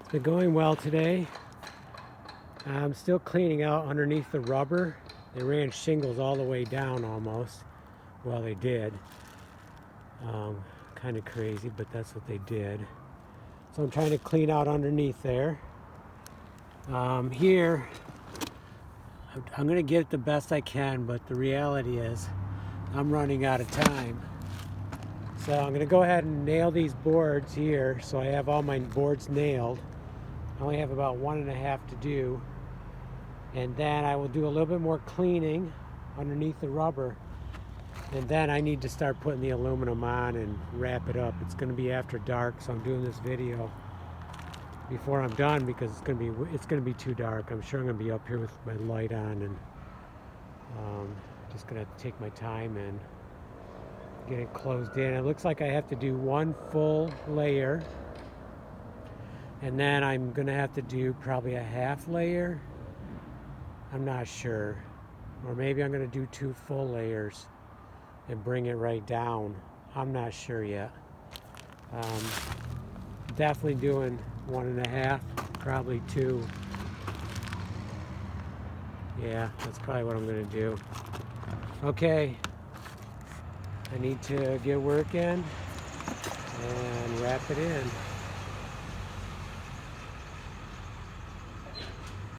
It's been going well today. I'm still cleaning out underneath the rubber. They ran shingles all the way down almost. Well, they did. Kind of crazy, but that's what they did. So I'm trying to clean out underneath there. Here, I'm going to get it the best I can, but the reality is I'm running out of time. So I'm going to go ahead and nail these boards here so I have all my boards nailed. I only have about 1.5 to do. And then I will do a little bit more cleaning underneath the rubber. And then I need to start putting the aluminum on and wrap it up. It's going to be after dark, so I'm doing this video before I'm done because it's going to be too dark. I'm sure I'm going to be up here with my light on and just going to take my time and get it closed in. It looks like I have to do one full layer, and then I'm going to have to do probably a half layer. I'm not sure. Or maybe I'm going to do 2 full layers and bring it right down. I'm not sure yet. Definitely doing 1.5, probably 2. Yeah, that's probably what I'm going to do. Okay, I need to get working and wrap it in.